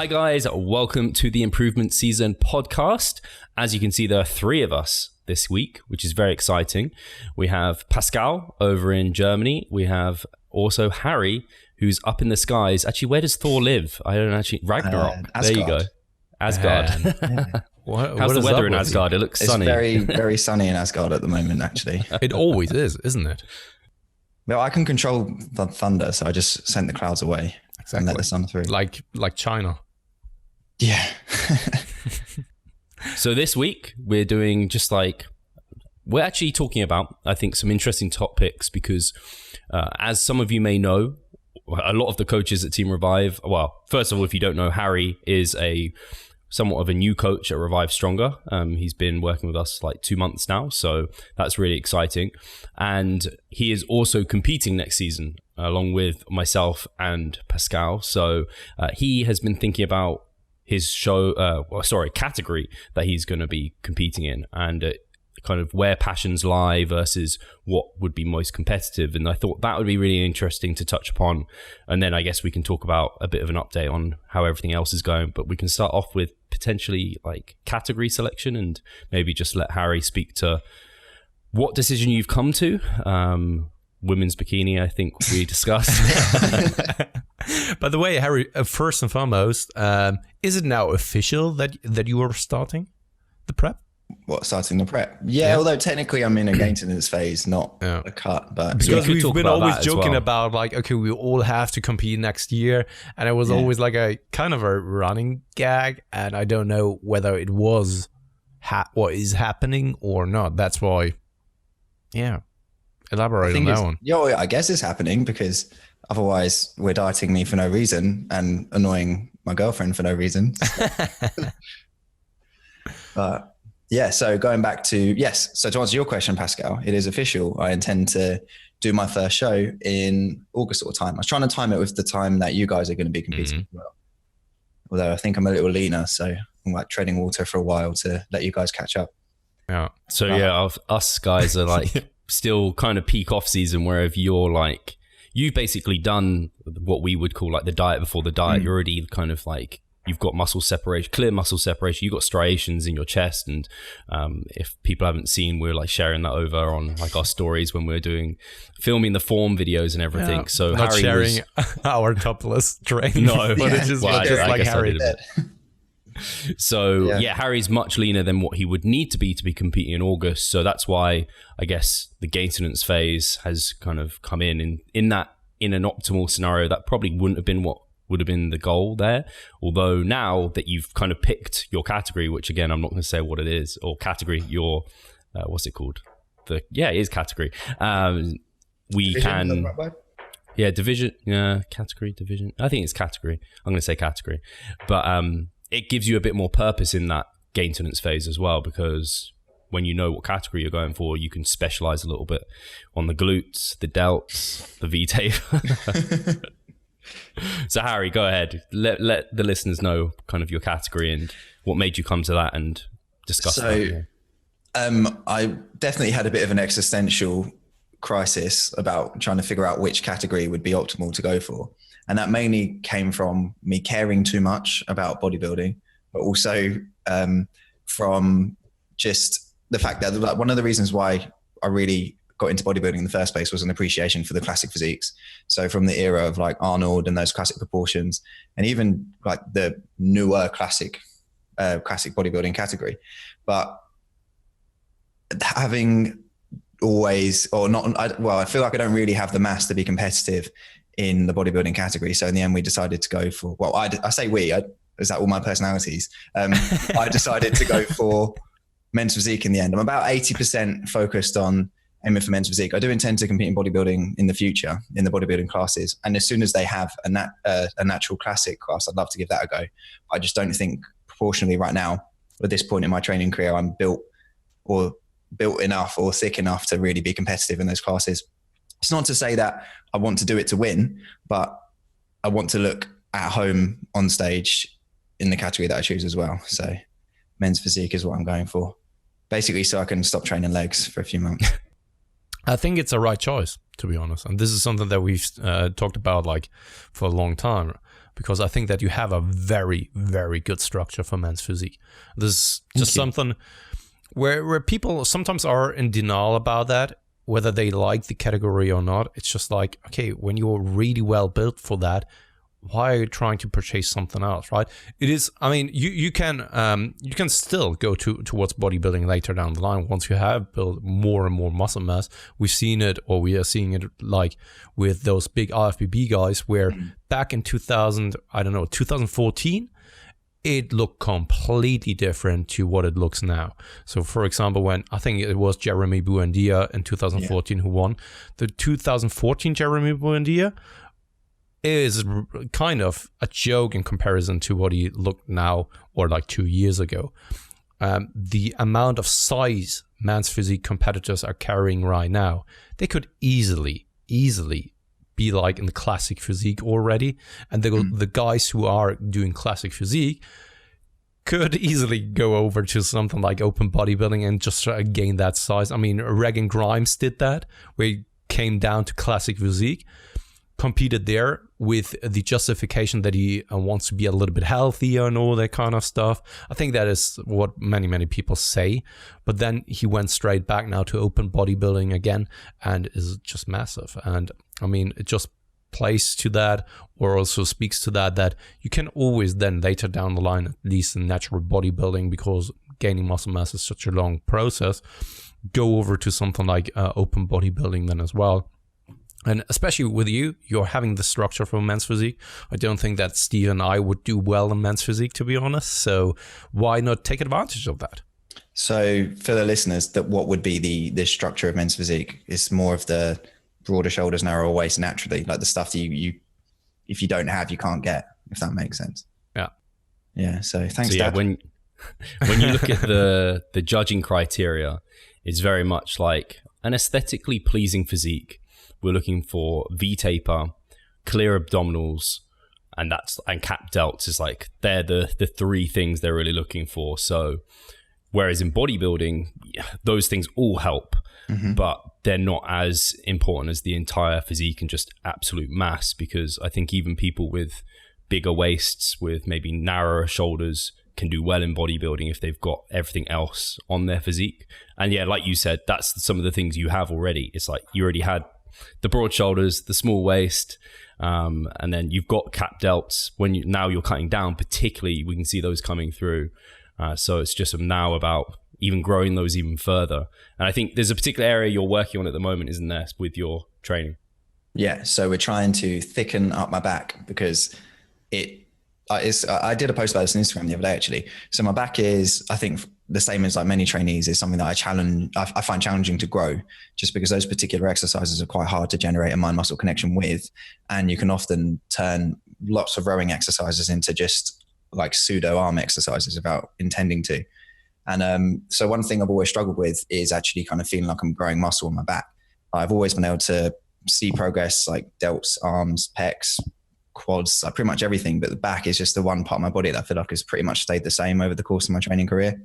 Hi guys, welcome to the Improvement Season podcast. As you can see, there are three of us this week, which is very exciting. We have Pascal over in Germany. We have also Harry, who's up in the skies. Actually, where does Thor live? I don't actually... Ragnarok. There you go. Asgard. How's the weather in Asgard? It looks sunny. It's very, very sunny in Asgard at the moment, actually. It always is, isn't it? Well, I can control the thunder, so I just sent the clouds away and let the sun through. Like China. Yeah. So this week, we're doing we're actually talking about, I think, some interesting topics because as some of you may know, a lot of the coaches at Team Revive, well, first of all, if you don't know, Harry is somewhat of a new coach at Revive Stronger. He's been working with us like 2 months now, so that's really exciting. And he is also competing next season along with myself and Pascal. So he has been thinking about his category that he's going to be competing in and kind of where passions lie versus what would be most competitive. And I thought that would be really interesting to touch upon. And then I guess we can talk about a bit of an update on how everything else is going. But we can start off with potentially like category selection and maybe just let Harry speak to what decision you've come to. Women's bikini, I think we discussed. By the way, Harry, first and foremost, is it now official that you are starting the prep? What, starting the prep? Yeah, although technically I'm in a maintenance phase, not a cut. But because we've been always joking about like, okay, we all have to compete next year. And it was always like a kind of a running gag. And I don't know whether it was what is happening or not. That's why, elaborate on that one. Yeah, I guess it's happening because otherwise we're dieting me for no reason and annoying my girlfriend for no reason. But yeah, so going back to, so to answer your question, Pascal, it is official. I intend to do my first show in August sort of time. I was trying to time it with the time that you guys are going to be competing as well. Although I think I'm a little leaner, so I'm like treading water for a while to let you guys catch up. Yeah. So us guys are like still kind of peak off season, where if you're like, you've basically done what we would call like the diet before the diet. You're already kind of like, you've got muscle separation, clear muscle separation. You've got striations in your chest. And if people haven't seen, we're like sharing that over on like our stories when we're filming the form videos and everything. Yeah. So not Harry sharing our topless training. No, but it's just like Harry. So Harry's much leaner than what he would need to be competing in August. So that's why I guess the maintenance phase has kind of come in an optimal scenario. That probably wouldn't have been what would have been the goal there. Although now that you've kind of picked your category, which again, I'm not going to say what it is, or category, your, what's it called? It is category. Division. Yeah, category, division. I think it's category. I'm going to say category. But it gives you a bit more purpose in that maintenance phase as well, because when you know what category you're going for, you can specialize a little bit on the glutes, the delts, the V-taper. So Harry, go ahead. Let the listeners know kind of your category and what made you come to that and discuss that. I definitely had a bit of an existential crisis about trying to figure out which category would be optimal to go for. And that mainly came from me caring too much about bodybuilding, but also from just the fact that like, one of the reasons why I really got into bodybuilding in the first place was an appreciation for the classic physiques. So from the era of like Arnold and those classic proportions, and even like the newer classic bodybuilding category. But having always, or not, I feel like I don't really have the mass to be competitive in the bodybuilding category. So in the end, we decided to go for, I say we, is that all my personalities? I decided to go for men's physique in the end. I'm about 80% focused on aiming for men's physique. I do intend to compete in bodybuilding in the future, in the bodybuilding classes. And as soon as they have a natural classic class, I'd love to give that a go. I just don't think proportionally right now, at this point in my training career, I'm built enough or thick enough to really be competitive in those classes. It's not to say that I want to do it to win, but I want to look at home on stage in the category that I choose as well. So men's physique is what I'm going for. Basically so I can stop training legs for a few months. I think it's a right choice, to be honest. And this is something that we've talked about like for a long time. because I think that you have a very, very good structure for men's physique. This is just something where people sometimes are in denial about that, whether they like the category or not. It's just like, okay, when you're really well built for that, why are you trying to purchase something else, right? It is, I mean, you can still go towards bodybuilding later down the line once you have built more and more muscle mass. We've seen it, or we are seeing it, like with those big RFBB guys, where back in 2014, it looked completely different to what it looks now. So, for example, when I think it was Jeremy Buendia in 2014 who won, the 2014 Jeremy Buendia is kind of a joke in comparison to what he looked now, or like 2 years ago. The amount of size men's physique competitors are carrying right now, they could easily be like in the classic physique already. And the guys who are doing classic physique could easily go over to something like open bodybuilding and just try to gain that size. I mean, Regan Grimes did that, where he came down to classic physique, competed there with the justification that he wants to be a little bit healthier and all that kind of stuff. I think that is what many people say. But then he went straight back now to open bodybuilding again, and is just massive. And I mean, it just plays to that, or also speaks to that you can always then later down the line, at least in natural bodybuilding, because gaining muscle mass is such a long process, go over to something like open bodybuilding then as well. And especially with you're having the structure for men's physique. I don't think that Steve and I would do well in men's physique, to be honest. So why not take advantage of that? So for the listeners, that what would be the structure of men's physique is more of the broader shoulders, narrower waist naturally, like the stuff that you if you don't have, you can't get, if that makes sense. Yeah. Yeah. So thanks, Dad. When you look at the judging criteria, it's very much like an aesthetically pleasing physique. We're looking for V-taper, clear abdominals, and cap delts is like, they're the three things they're really looking for. So whereas in bodybuilding, those things all help, but they're not as important as the entire physique and just absolute mass, because I think even people with bigger waists, with maybe narrower shoulders, can do well in bodybuilding if they've got everything else on their physique. And yeah, like you said, that's some of the things you have already. It's like you already had the broad shoulders, the small waist, and then you've got cap delts. Now you're cutting down, particularly, we can see those coming through. So it's just now about even growing those even further. And I think there's a particular area you're working on at the moment, isn't there, with your training? Yeah. So we're trying to thicken up my back, because I did a post about this on Instagram the other day, actually. So my back is, I think, the same as like many trainees, is something that I find challenging to grow, just because those particular exercises are quite hard to generate a mind muscle connection with. And you can often turn lots of rowing exercises into just like pseudo arm exercises without intending to. And so one thing I've always struggled with is actually kind of feeling like I'm growing muscle in my back. I've always been able to see progress like delts, arms, pecs, quads, like pretty much everything, but the back is just the one part of my body that I feel like has pretty much stayed the same over the course of my training career.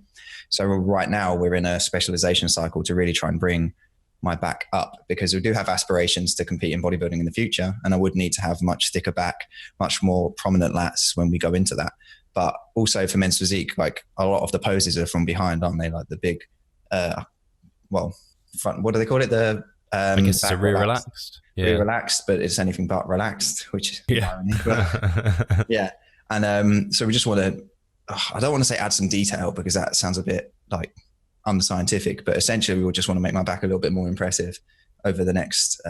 So right now we're in a specialization cycle to really try and bring my back up, because we do have aspirations to compete in bodybuilding in the future, and I would need to have much thicker back, much more prominent lats when we go into that. But also for men's physique, like a lot of the poses are from behind, aren't they? Like the big, front, what do they call it? I guess it's a rear relaxed. Rear relaxed, but it's anything but relaxed, which is irony. But, yeah. And so we just want to, I don't want to say add some detail, because that sounds a bit like unscientific, but essentially we just want to make my back a little bit more impressive over the next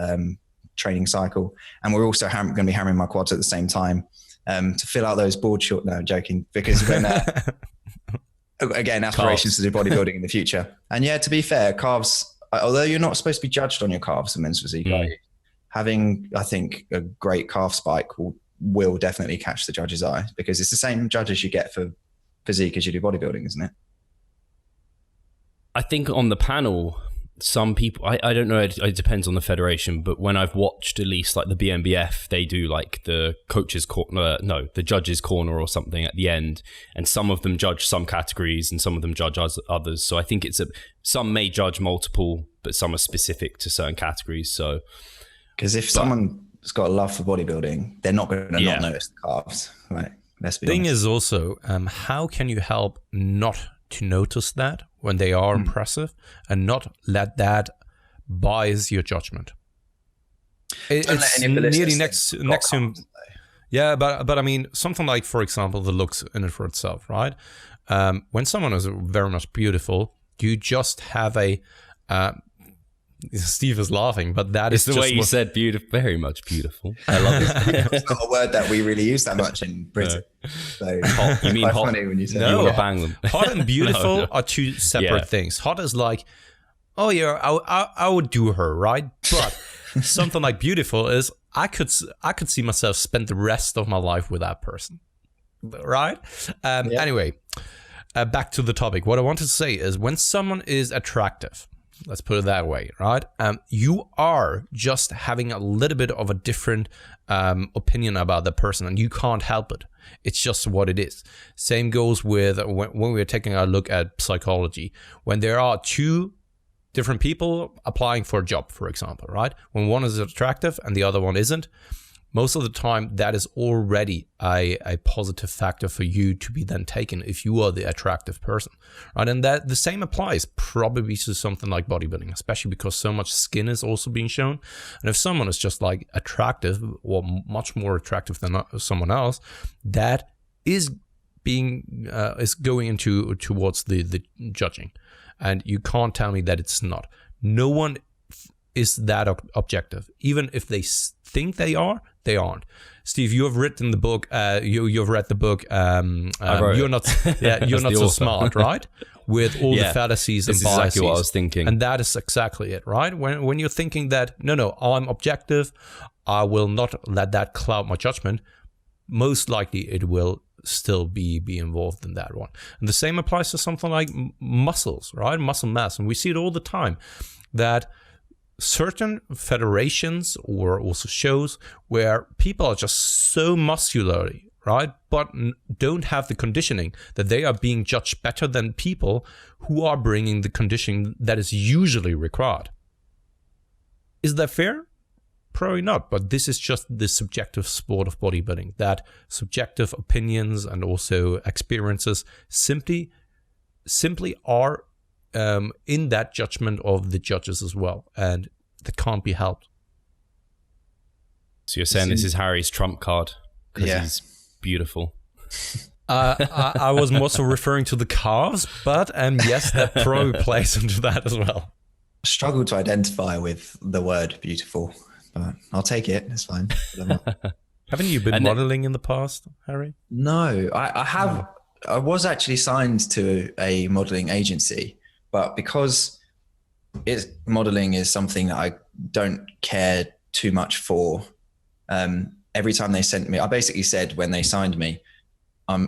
training cycle. And we're also going to be hammering my quads at the same time to fill out those board short. No, I'm joking, because when again, aspirations to do bodybuilding in the future. And yeah, to be fair, calves, although you're not supposed to be judged on your calves in men's physique, having, I think, a great calf spike will definitely catch the judge's eye, because it's the same judges you get for physique as you do bodybuilding, isn't it? I think on the panel, some people, I don't know, it depends on the federation, but when I've watched at least like the BNBF, they do like the coach's corner, the judge's corner or something at the end, and some of them judge some categories and some of them judge others. So I think some may judge multiple, but some are specific to certain categories. So because if someone has got a love for bodybuilding, they're not going to not notice the calves. Right. Let's be Thing honest. is also, how can you help not to notice that when they are impressive and not let that bias your judgment? It's nearly next to, yeah, but I mean, something like, for example, the looks in it for itself, right? When someone is very much beautiful, you just have a, Steve is laughing, but that is the way you said beautiful, very much beautiful. I love it. It's not a word that we really use that much in Britain. So hot. You mean hot? Funny when you say No, you want to bang them. Hot and beautiful are two separate things. Hot is like, oh yeah, I would do her, right? But something like beautiful is, I could see myself spend the rest of my life with that person, right? Anyway, back to the topic. What I wanted to say is, when someone is attractive, let's put it that way, right? You are just having a little bit of a different opinion about the person, and you can't help it. It's just what it is. Same goes with when we're taking a look at psychology. When there are two different people applying for a job, for example, right? When one is attractive and the other one isn't, most of the time that is already a positive factor for you to be then taken if you are the attractive person, right? And that the same applies probably to something like bodybuilding, especially because so much skin is also being shown. And if someone is just like attractive or much more attractive than someone else, that is being is going into towards the judging. And you can't tell me that it's not. No one is that objective. Even if they think they are, they aren't. Steve, you have written the book. You've read the book. You're not. Yeah, you're not so smart, right? With all the fallacies and biases. This is exactly what I was thinking. And that is exactly it, right? When you're thinking that no, I'm objective, I will not let that cloud my judgment. Most likely, it will still be involved in that one. And the same applies to something like muscles, right? Muscle mass. And we see it all the time that certain federations or also shows where people are just so muscularly, right? But don't have the conditioning, that they are being judged better than people who are bringing the conditioning that is usually required. Is that fair? Probably not, but this is just the subjective sport of bodybuilding, that subjective opinions and also experiences simply are in that judgment of the judges as well, and that can't be helped. So you're saying this is Harry's trump card because he's beautiful? I was more so referring to the calves, but yes, that probably plays into that as well. I struggle to identify with the word beautiful, but I'll take it. It's fine. Haven't you been modeling in the past, Harry? No, I have. No. I was actually signed to a modeling agency, but because modeling is something that I don't care too much for, every time they sent me, I basically said when they signed me,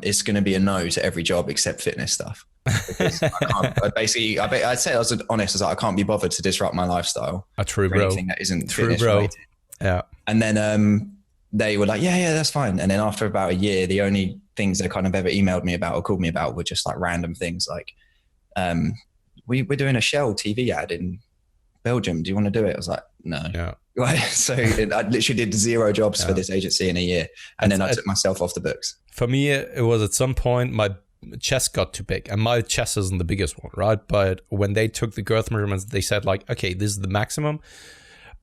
it's going to be a no to every job except fitness stuff. Because I'd say I was honest, I can't be bothered to disrupt my lifestyle. True, bro. Anything that isn't fitness related. Yeah. And then they were like, yeah, that's fine. And then after about a year, the only things they kind of ever emailed me about or called me about were just like random things like, we're doing a Shell TV ad in Belgium. Do you want to do it? I was like, no. Yeah. So I literally did 0 jobs for this agency in a year. And then I took myself off the books. For me, it was at some point my chest got too big, and my chest isn't the biggest one, right? But when they took the girth measurements, they said like, okay, this is the maximum.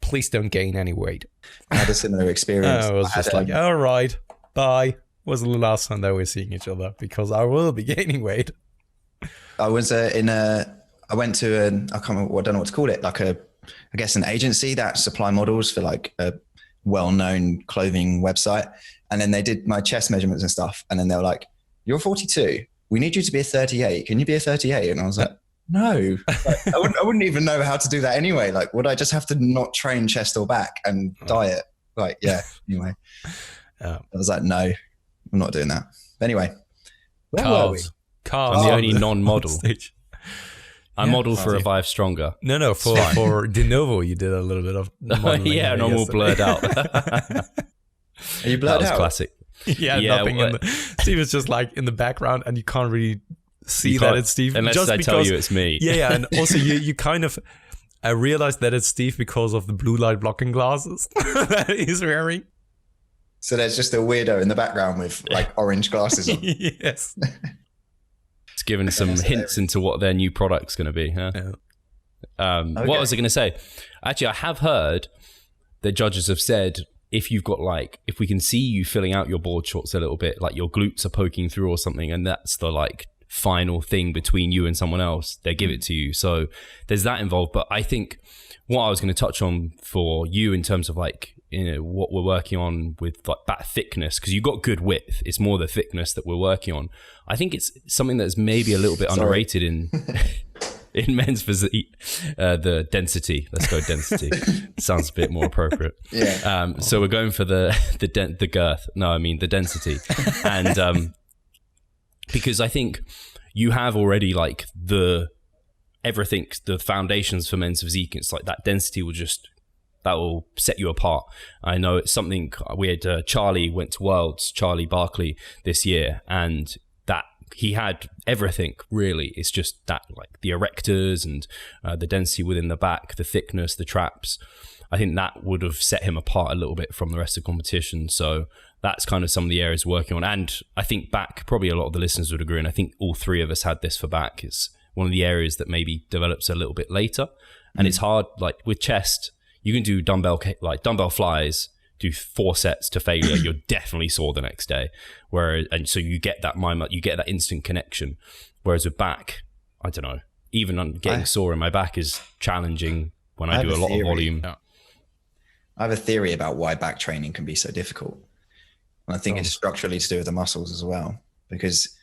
Please don't gain any weight. I had a similar experience. I was just like, all right, bye. Was the last time that we're seeing each other because I will be gaining weight. I was I went to I don't know what to call it, like I guess an agency that supply models for like a well-known clothing website. And then they did my chest measurements and stuff. And then they were like, you're 42. We need you to be a 38. Can you be a 38? And I was like, no, I wouldn't even know how to do that anyway. Like, would I just have to not train chest or back and diet? Like, yeah, anyway. I was like, no, I'm not doing that. But anyway, where were we? I'm the only non-model. I model for Revive Stronger. No, for De Novo, you did a little bit of modeling. Yeah, and I'm all blurred out. Are you blurred out? That was classic. Yeah, nothing. Steve is just like in the background, and you can't really see that it's Steve. Unless I tell you it's me. Yeah, and also you kind of, I realized that it's Steve because of the blue light blocking glasses that he's wearing. So there's just a weirdo in the background with like orange glasses on. Yes. It's giving some hints into what their new product's going to be. Huh? Yeah. Okay. What was I going to say? Actually, I have heard that judges have said if you've got like, if we can see you filling out your board shorts a little bit, like your glutes are poking through or something, and that's the like final thing between you and someone else, they give it to you. So there's that involved. But I think what I was going to touch on for you in terms of like, you know, what we're working on with like back thickness, because you've got good width, it's more the thickness that we're working on. I think it's something that's maybe a little bit underrated in men's physique, the density. Let's go density. Sounds a bit more appropriate. Yeah. So we're going for the girth. No, I mean the density. And because I think you have already like the foundations for men's physique. It's like that density that will set you apart. I know it's something we had. Charlie went to Worlds, Charlie Barkley, this year, and that he had everything really. It's just that like the erectors and the density within the back, the thickness, the traps. I think that would have set him apart a little bit from the rest of the competition. So that's kind of some of the areas we're working on. And I think back, probably a lot of the listeners would agree, and I think all three of us had this for back, is one of the areas that maybe develops a little bit later. And it's hard, like with chest, you can do dumbbell flies, do 4 sets to failure. You're definitely sore the next day. And so you get that you get that instant connection. Whereas with back, I don't know, even getting sore in my back is challenging when I do a lot of volume. Yeah. I have a theory about why back training can be so difficult. And I think it's structurally to do with the muscles as well, because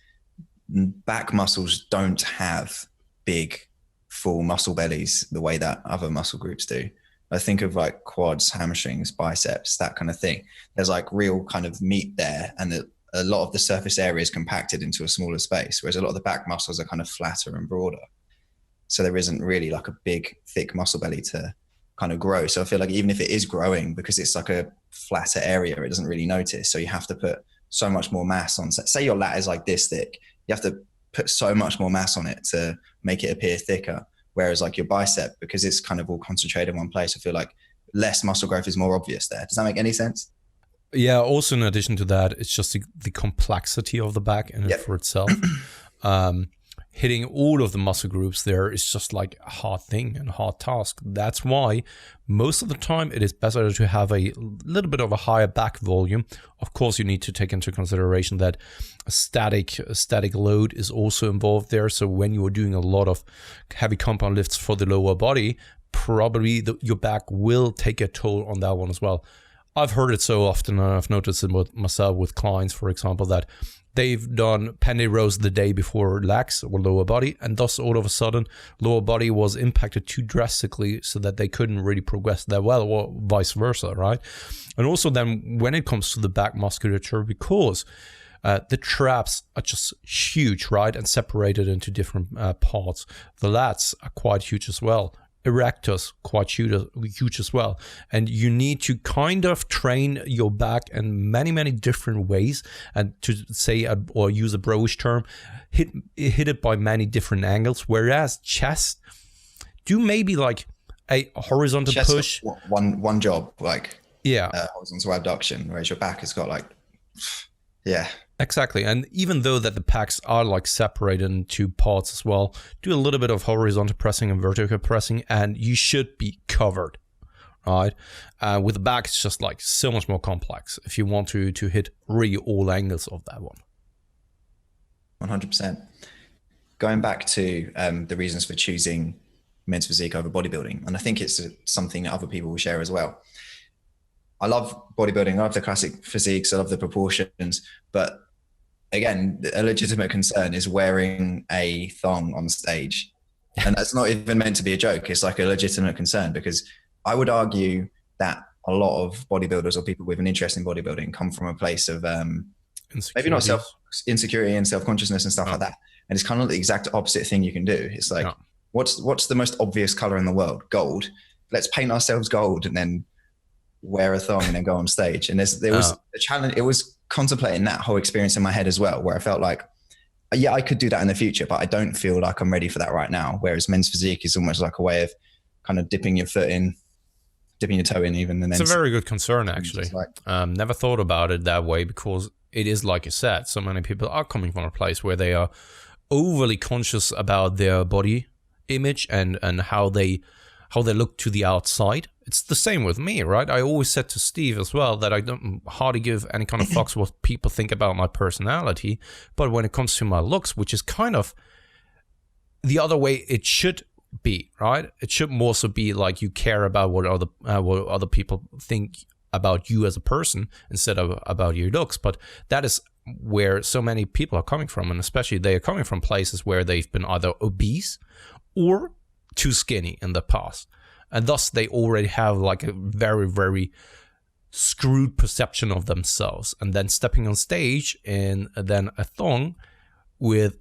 back muscles don't have big, full muscle bellies the way that other muscle groups do. I think of like quads, hamstrings, biceps, that kind of thing. There's like real kind of meat there, and a lot of the surface area is compacted into a smaller space, whereas a lot of the back muscles are kind of flatter and broader. So there isn't really like a big, thick muscle belly to kind of grow. So I feel like even if it is growing, because it's like a flatter area, it doesn't really notice. So you have to put so much more mass on. Say your lat is like this thick, you have to put so much more mass on it to make it appear thicker. Whereas like your bicep, because it's kind of all concentrated in one place, I feel like less muscle growth is more obvious there. Does that make any sense? Yeah. Also, in addition to that, it's just the complexity of the back in it for itself. Hitting all of the muscle groups there is just like a hard thing and a hard task. That's why most of the time it is better to have a little bit of a higher back volume. Of course, you need to take into consideration that a static load is also involved there. So when you are doing a lot of heavy compound lifts for the lower body, probably your back will take a toll on that one as well. I've heard it so often, and I've noticed it myself with clients, for example, that they've done penny rows the day before legs or lower body, and thus all of a sudden lower body was impacted too drastically so that they couldn't really progress that well, or vice versa, right? And also then when it comes to the back musculature, because the traps are just huge, right? And separated into different parts. The lats are quite huge as well. Erectors quite huge as well, and you need to kind of train your back in many different ways, and to say or use a bro-ish term, hit it by many different angles. Whereas chest, do maybe like a horizontal chest push, one job, like horizontal abduction, whereas your back has got like Exactly. And even though that the packs are like separated into parts as well, do a little bit of horizontal pressing and vertical pressing, and you should be covered, right? With the back, it's just like so much more complex if you want to hit really all angles of that one. 100%. Going back to the reasons for choosing men's physique over bodybuilding, and I think it's something that other people will share as well. I love bodybuilding, I love the classic physiques, I love the proportions, but again, a legitimate concern is wearing a thong on stage. And that's not even meant to be a joke. It's like a legitimate concern, because I would argue that a lot of bodybuilders or people with an interest in bodybuilding come from a place of maybe not insecurity and self-consciousness and stuff like that. And it's kind of the exact opposite thing you can do. It's like, what's the most obvious color in the world? Gold. Let's paint ourselves gold and then wear a thong and then go on stage. And there was a challenge. It was contemplating that whole experience in my head as well, where I felt like, yeah, I could do that in the future, but I don't feel like I'm ready for that right now. Whereas men's physique is almost like a way of kind of dipping your toe in even. And then it's a very good concern, actually. Like, never thought about it that way, because it is like you said, so many people are coming from a place where they are overly conscious about their body image and how they look to the outside. It's the same with me, right? I always said to Steve as well that I don't hardly give any kind of fucks what people think about my personality, but when it comes to my looks, which is kind of the other way it should be, right? It should more so be like you care about what other people think about you as a person instead of about your looks. But that is where so many people are coming from, and especially they are coming from places where they've been either obese or too skinny in the past, and thus they already have like a very, very screwed perception of themselves. And then stepping on stage in then a thong with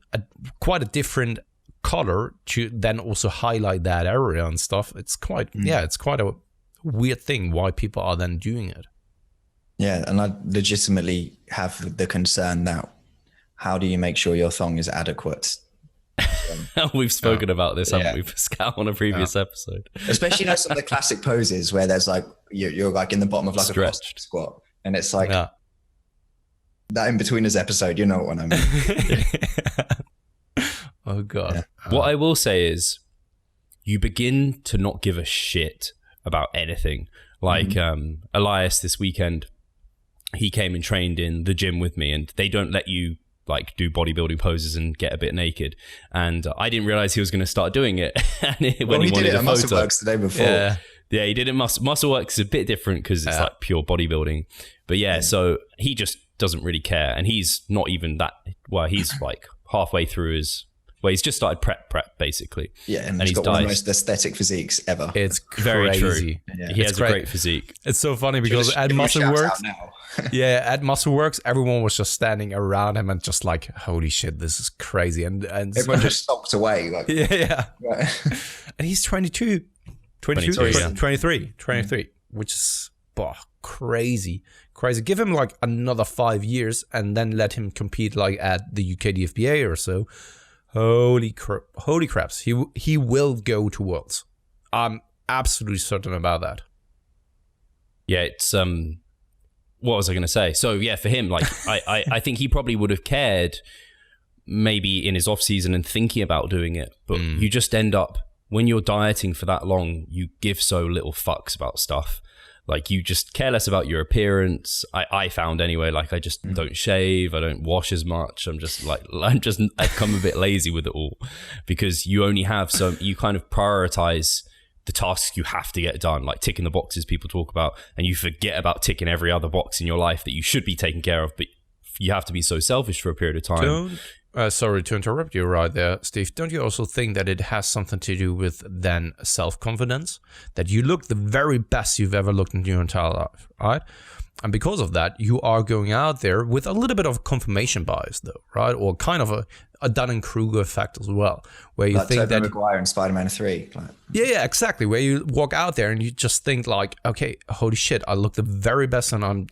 quite a different color to then also highlight that area and stuff, it's quite it's quite a weird thing why people are then doing it. Yeah, and I legitimately have the concern that how do you make sure your thong is adequate? We've spoken about this, haven't we, Pascal, on a previous episode? Especially some of the classic poses where there's like you're like in the bottom of like stretched a squat, and it's like that in between this episode. You know what I mean? Oh god. Yeah. What I will say is, you begin to not give a shit about anything. Like Elias this weekend, he came and trained in the gym with me, and they don't let you like do bodybuilding poses and get a bit naked. And I didn't realize he was going to start doing it. And when he did wanted it at Muscle Works the day before. Yeah, he did it. Muscle Works is a bit different because it's like pure bodybuilding. But so he just doesn't really care, and he's not even that. Well, he's like halfway through his. Well, he's just started prep basically. Yeah, and he's got one of the most aesthetic physiques ever. It's very crazy. True. Yeah. He has a great physique. It's so funny because at Muscle Works, at Muscle Works, everyone was just standing around him and just like, holy shit, this is crazy. And everyone just stopped away. Like, and he's 23, which is crazy. Give him like another 5 years and then let him compete like at the UK DFBA or so. Holy craps. He will go to Worlds. I'm absolutely certain about that. Yeah, it's what was I going to say? So yeah, for him, like I think he probably would have cared maybe in his off season and thinking about doing it, but you just end up, when you're dieting for that long, you give so little fucks about stuff. Like you just care less about your appearance. I found anyway, like I just don't shave. I don't wash as much. I've come a bit lazy with it all, because you only have you kind of prioritize the tasks you have to get done, like ticking the boxes people talk about, and you forget about ticking every other box in your life that you should be taken care of, but you have to be so selfish for a period of time. Sorry to interrupt you right there, Steve. Don't you also think that it has something to do with then self-confidence? That you look the very best you've ever looked in your entire life, right? And because of that, you are going out there with a little bit of confirmation bias, though, right? Or kind of a Dunning-Kruger effect as well, where you think that Maguire in Spider-Man 3. Like. Yeah, exactly. Where you walk out there and you just think like, okay, holy shit, I look the very best, and I'm.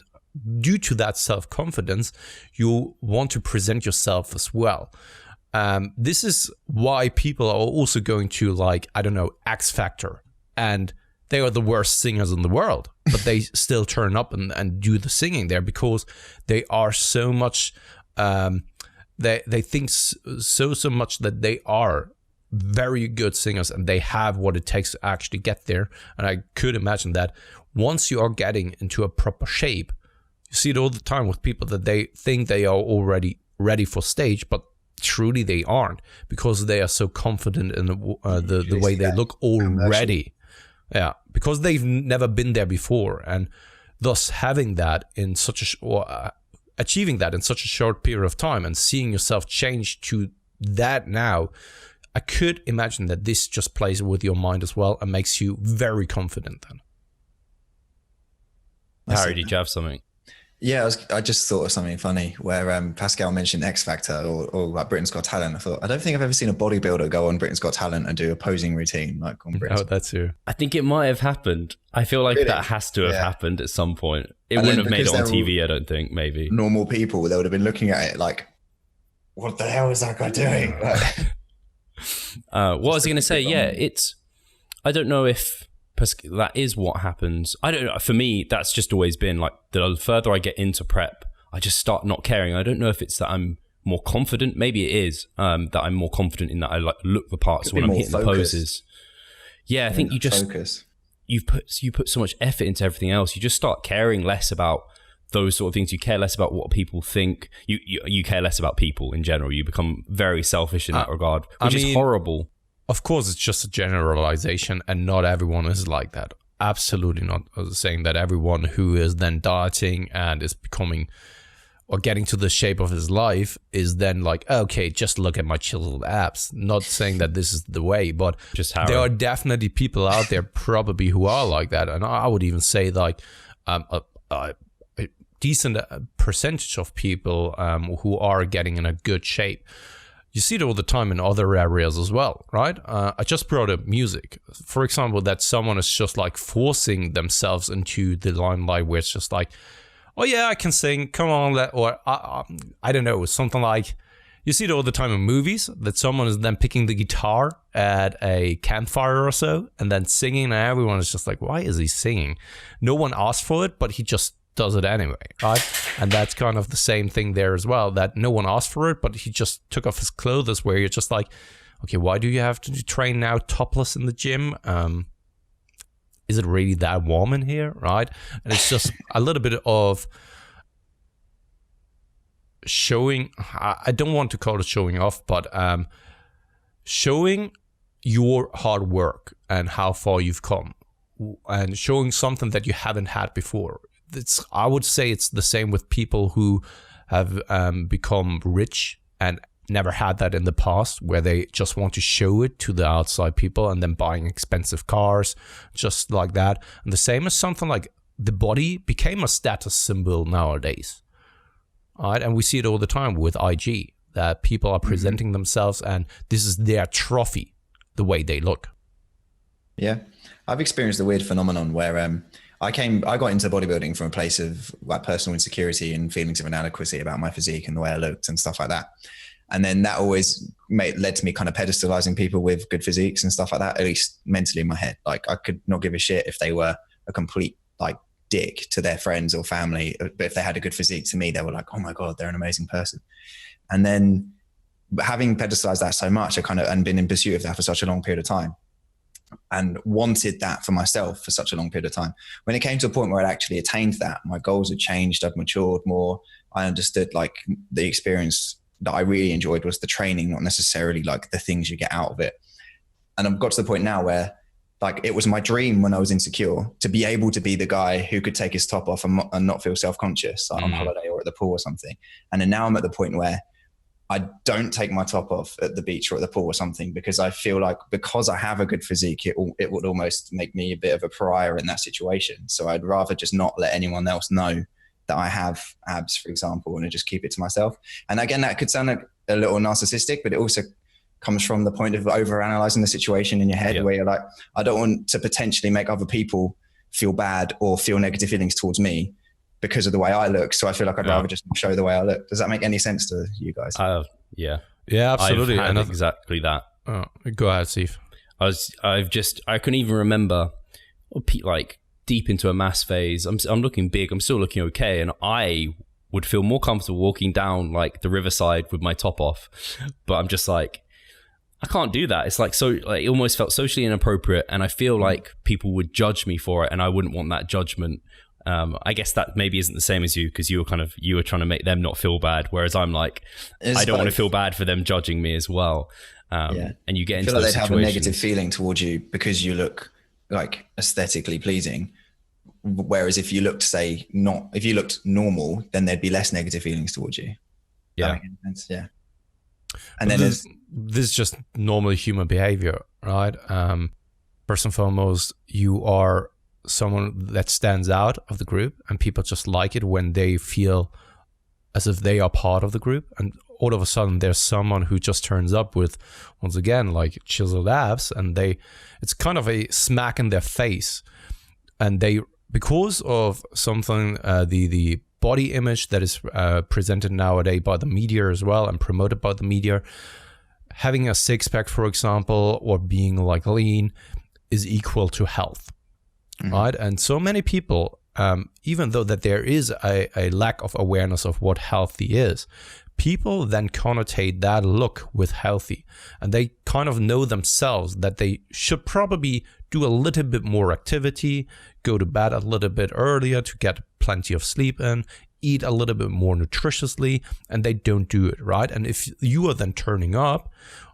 Due to that self-confidence, you want to present yourself as well. This is why people are also going to, like, I don't know, X Factor, and they are the worst singers in the world, but they still turn up and do the singing there because they are so much, they think so much that they are very good singers and they have what it takes to actually get there. And I could imagine that once you are getting into a proper shape, you see it all the time with people that they think they are already ready for stage, but truly they aren't, because they are so confident in the way they look already. Yeah, because they've never been there before, and thus having that in such achieving that in such a short period of time and seeing yourself change to that now, I could imagine that this just plays with your mind as well and makes you very confident then. Harry, did you have something? Yeah, I just thought of something funny where Pascal mentioned X Factor or like Britain's Got Talent. I thought, I don't think I've ever seen a bodybuilder go on Britain's Got Talent and do a posing routine like on Britain's. Oh, that's you. I think it might have happened. I feel like that has to have happened at some point. It wouldn't have made it on TV, I don't think, maybe. Normal people, they would have been looking at it like, what the hell is that guy doing? What I was going to say, I don't know if that is what happens. I don't know. For me, that's just always been like, the further I get into prep, I just start not caring. I don't know if it's that I'm more confident. Maybe it is that I'm more confident in that I like look the parts when I'm hitting the poses. Yeah, I think you just focus. You put so much effort into everything else. You just start caring less about those sort of things. You care less about what people think. You care less about people in general. You become very selfish in that regard, which is horrible. Of course, it's just a generalization, and not everyone is like that. Absolutely not saying that everyone who is then dieting and is becoming or getting to the shape of his life is then like, okay, just look at my chiseled abs. Not saying that this is the way, but there are definitely people out there probably who are like that. And I would even say like a decent percentage of people who are getting in a good shape. You see it all the time in other areas as well, right? I just brought up music. For example, that someone is just like forcing themselves into the limelight where it's just like, oh yeah, I can sing, come on. Or I don't know, something like, you see it all the time in movies, that someone is then picking the guitar at a campfire or so, and then singing, and everyone is just like, why is he singing? No one asked for it, but he just does it anyway, right? And that's kind of the same thing there as well, that no one asked for it, but he just took off his clothes, where you're just like, okay, why do you have to train now topless in the gym? Is it really that warm in here, right? And it's just a little bit of showing, I don't want to call it showing off, but showing your hard work and how far you've come, and showing something that you haven't had before. I would say it's the same with people who have become rich and never had that in the past, where they just want to show it to the outside people, and then buying expensive cars just like that. And the same as something like the body became a status symbol nowadays, right? And we see it all the time with IG, that people are presenting themselves and this is their trophy, the way they look. Yeah, I've experienced a weird phenomenon where I got into bodybuilding from a place of like personal insecurity and feelings of inadequacy about my physique and the way I looked and stuff like that. And then that always led to me kind of pedestalizing people with good physiques and stuff like that, at least mentally in my head. Like I could not give a shit if they were a complete like dick to their friends or family, but if they had a good physique, to me, they were like, oh my God, they're an amazing person. And then having pedestalized that so much, and been in pursuit of that for such a long period of time, and wanted that for myself for such a long period of time. When it came to a point where I'd actually attained that, my goals had changed, I'd matured more. I understood like the experience that I really enjoyed was the training, not necessarily like the things you get out of it. And I've got to the point now where like it was my dream when I was insecure to be able to be the guy who could take his top off and not feel self-conscious like on holiday or at the pool or something. And then now I'm at the point where I don't take my top off at the beach or at the pool or something, because I feel like because I have a good physique, it would almost make me a bit of a pariah in that situation. So I'd rather just not let anyone else know that I have abs, for example, and I just keep it to myself. And again, that could sound like a little narcissistic, but it also comes from the point of overanalyzing the situation in your head, where you're like, I don't want to potentially make other people feel bad or feel negative feelings towards me because of the way I look. So I feel like I'd rather just show the way I look. Does that make any sense to you guys? Yeah, absolutely. I've had exactly that. Go ahead, Steve. I couldn't even remember, like deep into a mass phase. I'm looking big. I'm still looking okay, and I would feel more comfortable walking down like the riverside with my top off. But I'm just like, I can't do that. It's like, so like, it almost felt socially inappropriate, and I feel like people would judge me for it, and I wouldn't want that judgment. I guess that maybe isn't the same as you, because you were trying to make them not feel bad, whereas I'm like, I don't want to feel bad for them judging me as well. And you get into those situations. I feel like they'd have a negative feeling towards you because you look like aesthetically pleasing. Whereas if you looked, if you looked normal, then there'd be less negative feelings towards you. Yeah. Yeah. And then this is just normal human behavior, right? First and foremost, you are someone that stands out of the group, and people just like it when they feel as if they are part of the group. And all of a sudden there's someone who just turns up with, once again, like chiseled abs, and it's kind of a smack in their face. And because of something, the body image that is presented nowadays by the media as well, and promoted by the media, having a six-pack, for example, or being like lean, is equal to health, right? And so many people, even though that there is a lack of awareness of what healthy is, people then connotate that look with healthy, and they kind of know themselves that they should probably do a little bit more activity, go to bed a little bit earlier to get plenty of sleep in, eat a little bit more nutritiously, and they don't do it, right? And if you are then turning up,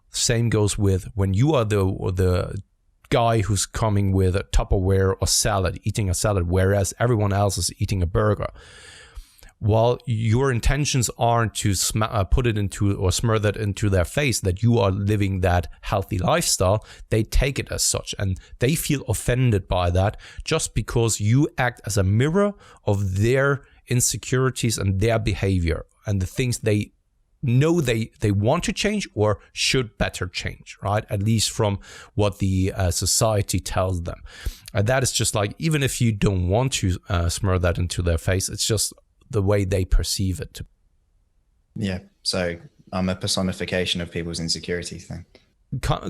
same goes with when you are the guy who's coming with a Tupperware or salad, eating a salad, whereas everyone else is eating a burger. While your intentions aren't to put it into or smear that into their face that you are living that healthy lifestyle, they take it as such, and they feel offended by that just because you act as a mirror of their insecurities and their behavior and the things they know they want to change or should better change, right? At least from what the society tells them. And that is just like, even if you don't want to smear that into their face, it's just the way they perceive it. Yeah. So I'm a personification of people's insecurities then.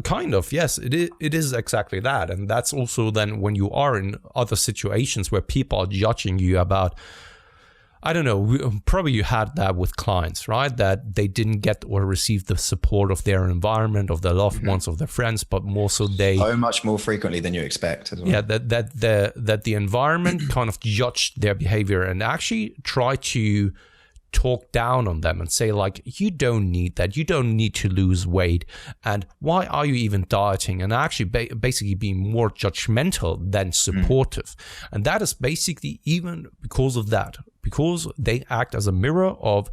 Kind of, yes, it is exactly that. And that's also then when you are in other situations where people are judging you about, I don't know, probably you had that with clients, right? That they didn't get or receive the support of their environment, of their loved ones, of their friends, but more so so much more frequently than you expect as well. Yeah, that the environment kind of judged their behavior and actually try to talk down on them and say like, you don't need that, you don't need to lose weight, and why are you even dieting, and actually basically being more judgmental than supportive. And that is basically even because of that, because they act as a mirror of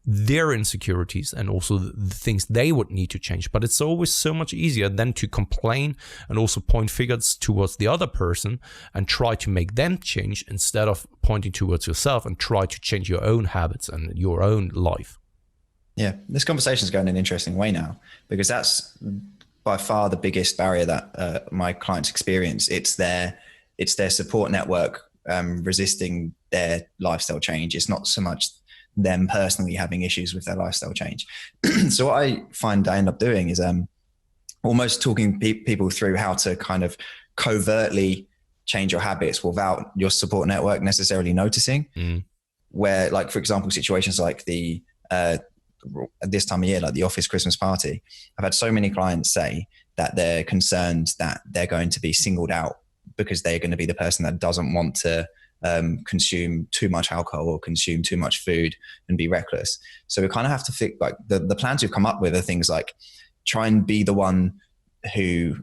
their insecurities and also the things they would need to change. But it's always so much easier than to complain and also point fingers towards the other person and try to make them change instead of pointing towards yourself and try to change your own habits and your own life. Yeah, this conversation is going in an interesting way now, because that's by far the biggest barrier that my clients experience. It's their support network resisting their lifestyle change. It's not so much them personally having issues with their lifestyle change. So what I find I end up doing is almost talking people through how to kind of covertly change your habits without your support network necessarily noticing. Where, like, for example, situations like the this time of year, like the office Christmas party, I've had so many clients say that they're concerned that they're going to be singled out because they're going to be the person that doesn't want to consume too much alcohol or consume too much food and be reckless. So we kind of have to think, like, the plans we've come up with are things like try and be the one who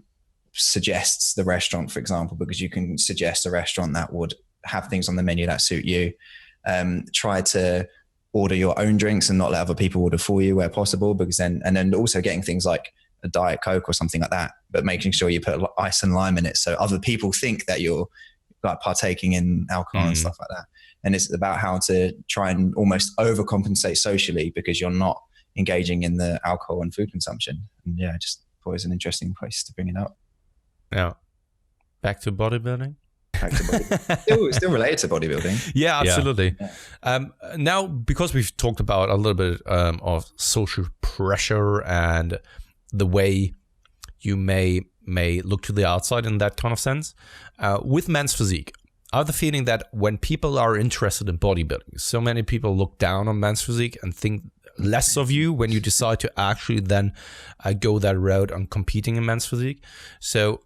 suggests the restaurant, for example, because you can suggest a restaurant that would have things on the menu that suit you. Try to order your own drinks and not let other people order for you where possible, because then also getting things like a Diet Coke or something like that, but making sure you put ice and lime in it so other people think that you're like partaking in alcohol and stuff like that. And it's about how to try and almost overcompensate socially because you're not engaging in the alcohol and food consumption. And yeah, just thought it was an interesting place to bring it up. Yeah. Back to bodybuilding. Still related to bodybuilding. Yeah, absolutely. Yeah. Now, because we've talked about a little bit of social pressure and the way you may look to the outside in that kind of sense, with men's physique, I have the feeling that when people are interested in bodybuilding, so many people look down on men's physique and think less of you when you decide to actually then go that route on competing in men's physique. So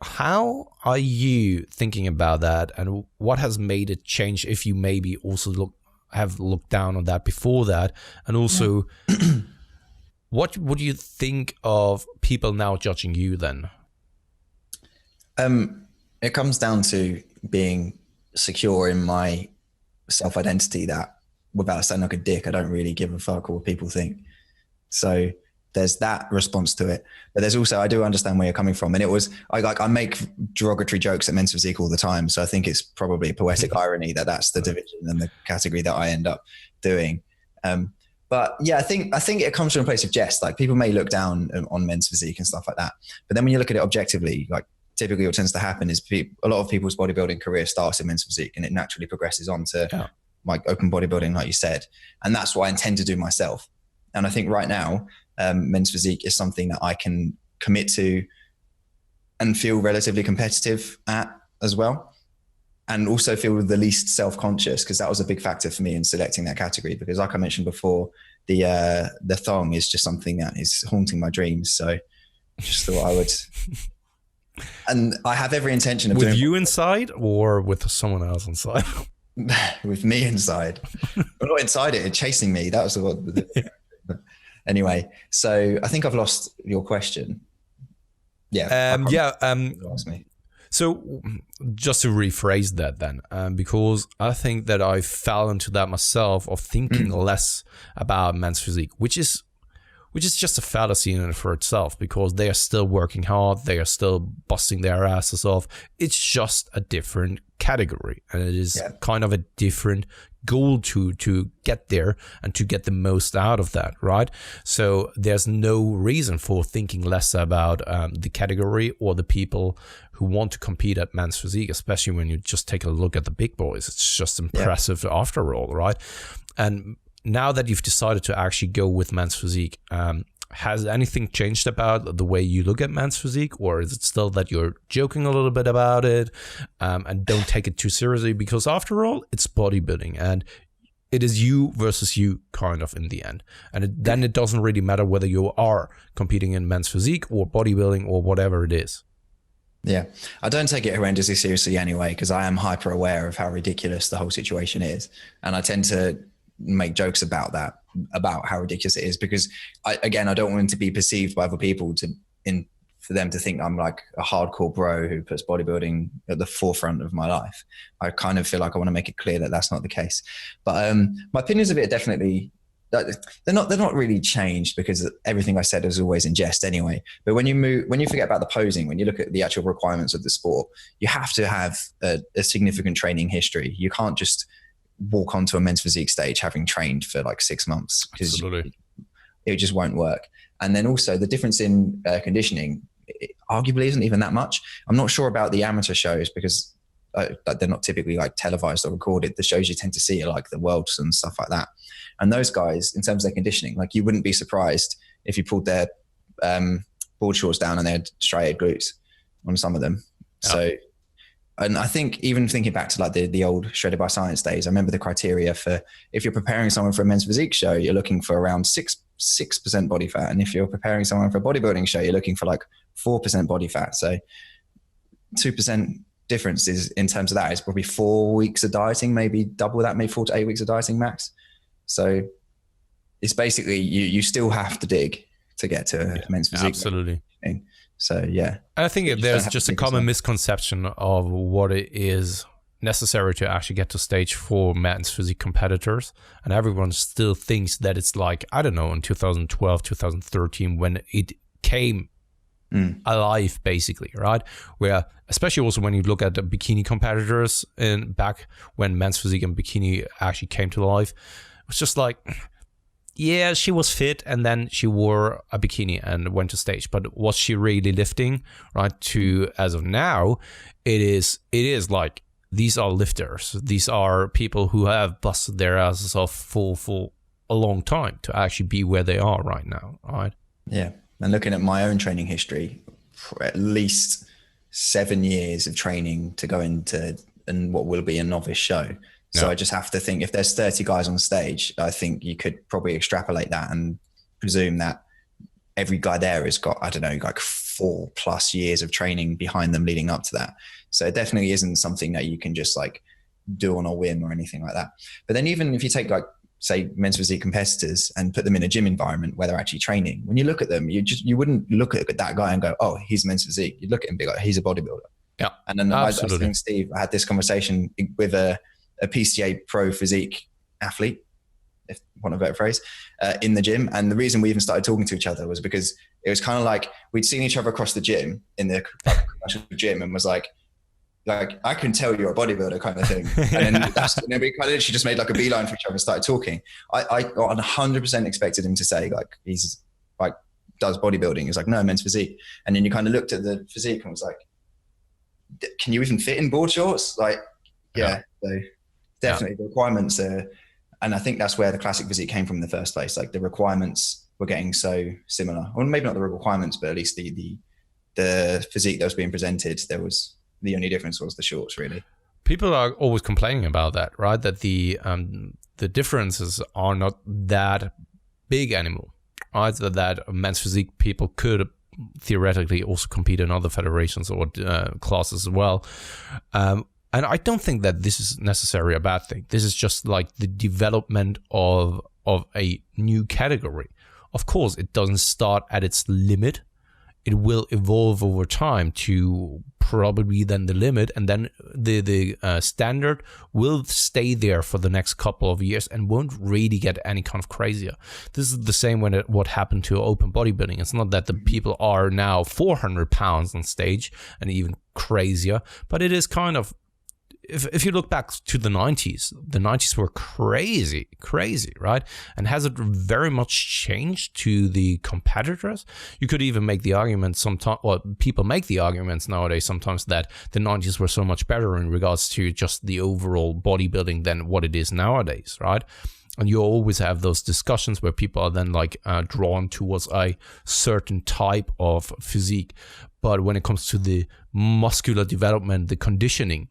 how are you thinking about that, and what has made it change, if you maybe also have looked down on that before that? And also, what would you think of people now judging you then? It comes down to being secure in my self-identity that without sounding like a dick, I don't really give a fuck what people think. So there's that response to it. But there's also, I do understand where you're coming from. And it was, I make derogatory jokes at men's physique all the time. So I think it's probably a poetic irony that that's the division and the category that I end up doing. But yeah, I think it comes from a place of jest. Like, people may look down on men's physique and stuff like that. But then when you look at it objectively, like, typically what tends to happen is a lot of people's bodybuilding career starts in men's physique and it naturally progresses on to like open bodybuilding, like you said. And that's what I intend to do myself. And I think right now, men's physique is something that I can commit to and feel relatively competitive at as well. And also feel the least self-conscious, because that was a big factor for me in selecting that category. Because like I mentioned before, the thong is just something that is haunting my dreams. So just thought I would, and I have every intention of with doing you inside or with someone else inside. with me inside. I'm not inside it, it's chasing me. That was what. Anyway, so I think I've lost your question. Yeah. Ask me. So just to rephrase that then, because I think that I fell into that myself of thinking less about men's physique, which is just a fallacy in and for itself, because they are still working hard, they are still busting their asses off. It's just a different category, and it is kind of a different goal to get there and to get the most out of that, right? So there's no reason for thinking less about the category or the people who want to compete at men's physique, especially when you just take a look at the big boys. It's just impressive after all, right? And now that you've decided to actually go with men's physique, has anything changed about the way you look at men's physique, or is it still that you're joking a little bit about it and don't take it too seriously? Because after all, it's bodybuilding and it is you versus you kind of in the end. And then it doesn't really matter whether you are competing in men's physique or bodybuilding or whatever it is. Yeah, I don't take it horrendously seriously anyway, because I am hyper aware of how ridiculous the whole situation is. And I tend to make jokes about that, about how ridiculous it is, because I don't want it to be perceived by other people for them to think I'm like a hardcore bro who puts bodybuilding at the forefront of my life. I kind of feel like I want to make it clear that that's not the case. But my opinions of it are definitely, they're not really changed, because everything I said is always in jest anyway. But when you forget about the posing, when you look at the actual requirements of the sport, you have to have a significant training history. You can't just walk onto a men's physique stage having trained for like 6 months, because it just won't work. And then also the difference in conditioning arguably isn't even that much. I'm not sure about the amateur shows, because they're not typically like televised or recorded. The shows you tend to see are like the Worlds and stuff like that. And those guys, in terms of their conditioning, like you wouldn't be surprised if you pulled their board shorts down and they had striated glutes on some of them. Yeah. So, and I think even thinking back to like the old Shredded by Science days, I remember the criteria for, if you're preparing someone for a men's physique show, you're looking for around 6% body fat. And if you're preparing someone for a bodybuilding show, you're looking for like 4% body fat. So 2% difference is, in terms of that, is probably 4 weeks of dieting, maybe double that, maybe 4 to 8 weeks of dieting max. So it's basically you still have to dig to get to men's physique. Absolutely. So yeah, I think there's just a common misconception of what it is necessary to actually get to stage for men's physique competitors, and everyone still thinks that it's like, I don't know, in 2012, 2013 when it came alive, basically, right? Where especially also when you look at the bikini competitors in back when men's physique and bikini actually came to life, it was just like, yeah, she was fit and then she wore a bikini and went to stage, but was she really lifting? Right? To as of now, it is like, these are lifters. These are people who have busted their asses off for a long time to actually be where they are right now, right? Yeah. And looking at my own training history, for at least 7 years of training to go into what will be a novice show. So I just have to think, if there's 30 guys on stage, I think you could probably extrapolate that and presume that every guy there has got, I don't know, like 4+ years of training behind them leading up to that. So it definitely isn't something that you can just like do on a whim or anything like that. But then even if you take like, say, men's physique competitors and put them in a gym environment where they're actually training, when you look at them, you wouldn't look at that guy and go, oh, he's men's physique. You'd look at him and be like, he's a bodybuilder. Yeah. And then I was telling Steve, I had this conversation with a PCA pro physique athlete, if want a better phrase, in the gym. And the reason we even started talking to each other was because it was kind of like we'd seen each other across the gym in the commercial gym, and was like I can tell you're a bodybuilder kind of thing. And then we kind of literally just made like a beeline for each other and started talking. I 100% expected him to say like he's like does bodybuilding. He's like, no, men's physique. And then you kind of looked at the physique and was like, can you even fit in board shorts? Like, yeah. So definitely the requirements are, and I think that's where the classic physique came from in the first place. Like the requirements were getting so similar, or maybe not the requirements, but at least the the physique that was being presented, there was the only difference was the shorts, really. People are always complaining about that, right? That the differences are not that big anymore, right? So that men's physique people could theoretically also compete in other federations or classes as well. And I don't think that this is necessarily a bad thing. This is just like the development of a new category. Of course, it doesn't start at its limit. It will evolve over time to probably then the limit, and then the standard will stay there for the next couple of years and won't really get any kind of crazier. This is the same when what happened to open bodybuilding. It's not that the people are now 400 pounds on stage and even crazier, but it is kind of, if you look back to the 90s were crazy, right? And has it very much changed to the competitors? You could even make the argument sometimes, or people make the arguments nowadays sometimes, that the 90s were so much better in regards to just the overall bodybuilding than what it is nowadays, right? And you always have those discussions where people are then like drawn towards a certain type of physique. But when it comes to the muscular development, the conditioning,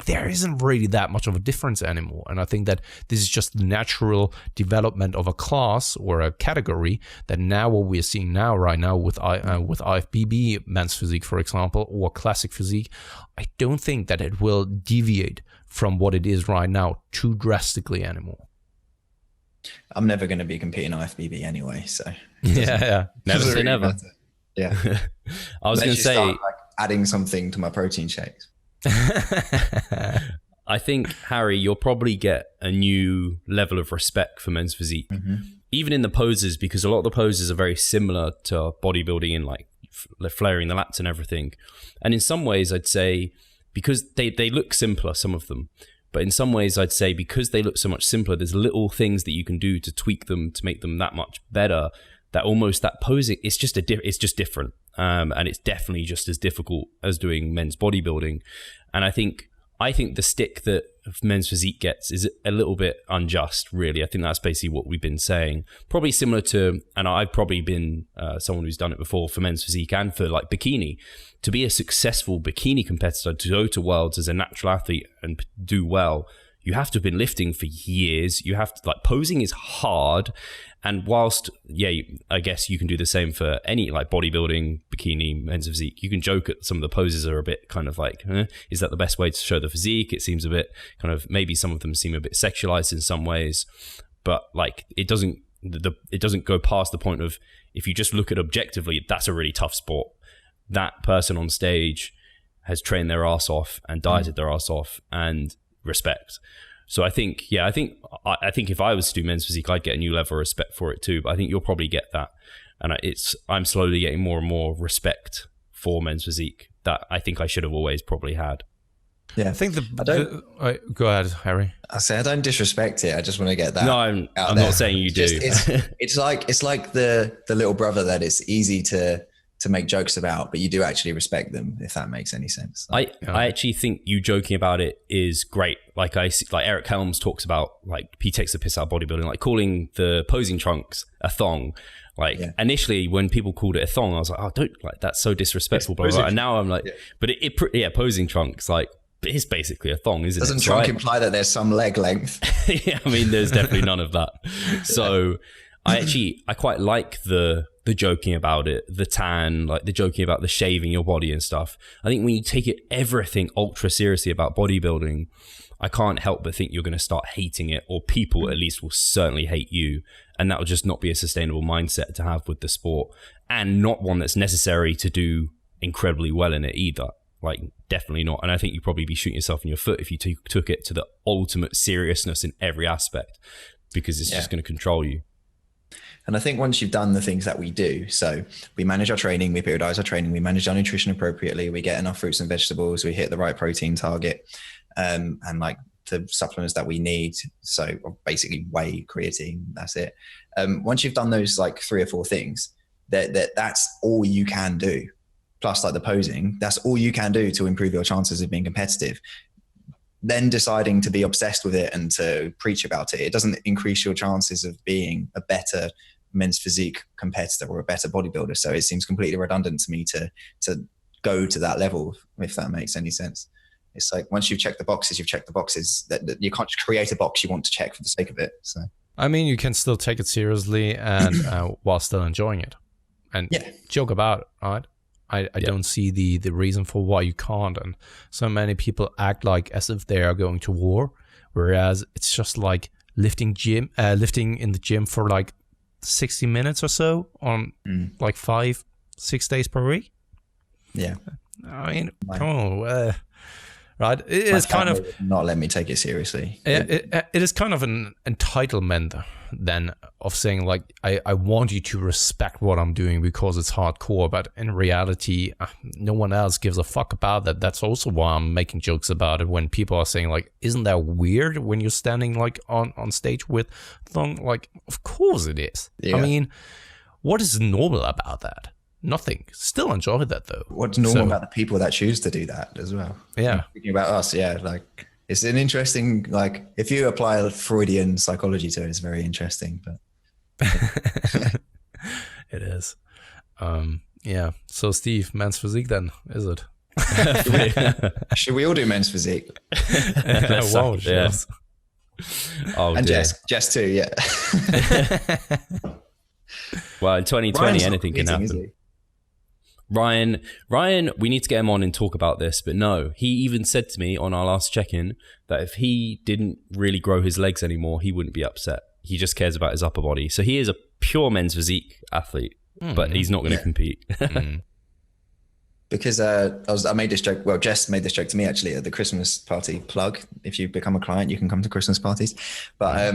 there isn't really that much of a difference anymore. And I think that this is just the natural development of a class or a category, that now what we're seeing now, right now with IFBB men's physique, for example, or classic physique, I don't think that it will deviate from what it is right now too drastically anymore. I'm never going to be competing IFBB anyway, so yeah. Never say never. Yeah. I was going to say, start, like, adding something to my protein shakes. I think, Harry, you'll probably get a new level of respect for men's physique, even in the poses, because a lot of the poses are very similar to bodybuilding in like flaring the lats and everything. And in some ways, I'd say, because they look simpler, some of them, but in some ways, I'd say because they look so much simpler, there's little things that you can do to tweak them to make them that much better. That almost that posing, it's just different. And it's definitely just as difficult as doing men's bodybuilding. And I think the stick that men's physique gets is a little bit unjust, really. I think that's basically what we've been saying. Probably similar to, and I've probably been someone who's done it before for men's physique and for like bikini. To be a successful bikini competitor, to go to Worlds as a natural athlete and do well, you have to have been lifting for years. You have to, like, posing is hard. And whilst, yeah, I guess you can do the same for any like bodybuilding, bikini, men's physique. You can joke at some of the poses are a bit kind of like, is that the best way to show the physique? It seems a bit kind of, maybe some of them seem a bit sexualized in some ways, but like it doesn't go past the point of, if you just look at objectively, that's a really tough sport. That person on stage has trained their ass off and dieted their ass off, and respect. So I think if I was to do men's physique, I'd get a new level of respect for it too. But I think you'll probably get that, and I'm slowly getting more and more respect for men's physique that I think I should have always probably had. Yeah, I think go ahead, Harry. I don't disrespect it. I just want to get that. No, I'm not saying you do. It's like the little brother that it's easy to make jokes about, but you do actually respect them, if that makes any sense. I actually think you joking about it is great. Like Eric Helms talks about, like, he takes the piss out of bodybuilding, like calling the posing trunks a thong. Like, initially when people called it a thong, I was like, oh, don't, like, that's so disrespectful. Blah, blah. And now I'm like, but posing trunks, like, it's basically a thong, isn't it? Doesn't trunk imply that there's some leg length? Yeah, I mean, there's definitely none of that. So I quite like the joking about it, the tan, like the joking about the shaving your body and stuff. I think when you take everything ultra seriously about bodybuilding, I can't help but think you're going to start hating it, or people at least will certainly hate you. And that will just not be a sustainable mindset to have with the sport, and not one that's necessary to do incredibly well in it either. Like, definitely not. And I think you'd probably be shooting yourself in your foot if you took it to the ultimate seriousness in every aspect, because it's just going to control you. And I think once you've done the things that we do, so we manage our training, we periodize our training, we manage our nutrition appropriately, we get enough fruits and vegetables, we hit the right protein target, and like the supplements that we need. So basically whey, creatine, that's it. Once you've done those like 3 or 4 things, that's all you can do. Plus like the posing, that's all you can do to improve your chances of being competitive. Then deciding to be obsessed with it and to preach about it, it doesn't increase your chances of being a better men's physique competitor or a better bodybuilder. So it seems completely redundant to me to go to that level, if that makes any sense. It's like once you've checked the boxes, you've checked the boxes. That you can't just create a box you want to check for the sake of it. So I mean, you can still take it seriously and while still enjoying it, and joke about it, right? I don't see the reason for why you can't. And so many people act like as if they are going to war, whereas it's just like lifting in the gym for like 60 minutes or so on like 5-6 days per week. Yeah. I mean, come on. Right? It is kind of not let me take it seriously. It is kind of an entitlement then of saying like, I want you to respect what I'm doing because it's hardcore, but in reality, no one else gives a fuck about that. That's also why I'm making jokes about it when people are saying like, isn't that weird when you're standing like on stage with thong? Like, of course it is. Yeah. I mean, what is normal about that? Nothing. Still enjoy that though. What's normal about the people that choose to do that as well? Yeah. Thinking about us, like it's an interesting, like if you apply Freudian psychology to it, it's very interesting. But it is. Yeah. So Steve, men's physique then, is it? Should we all do men's physique? Wow, yes. Oh, and dear. Jess too, yeah. Well, in 2020, anything can happen. Ryan, we need to get him on and talk about this, but no, he even said to me on our last check-in that if he didn't really grow his legs anymore, he wouldn't be upset. He just cares about his upper body. So he is a pure men's physique athlete, but he's not going to compete. Because I made this joke, well, Jess made this joke to me actually at the Christmas party plug. If you become a client, you can come to Christmas parties. But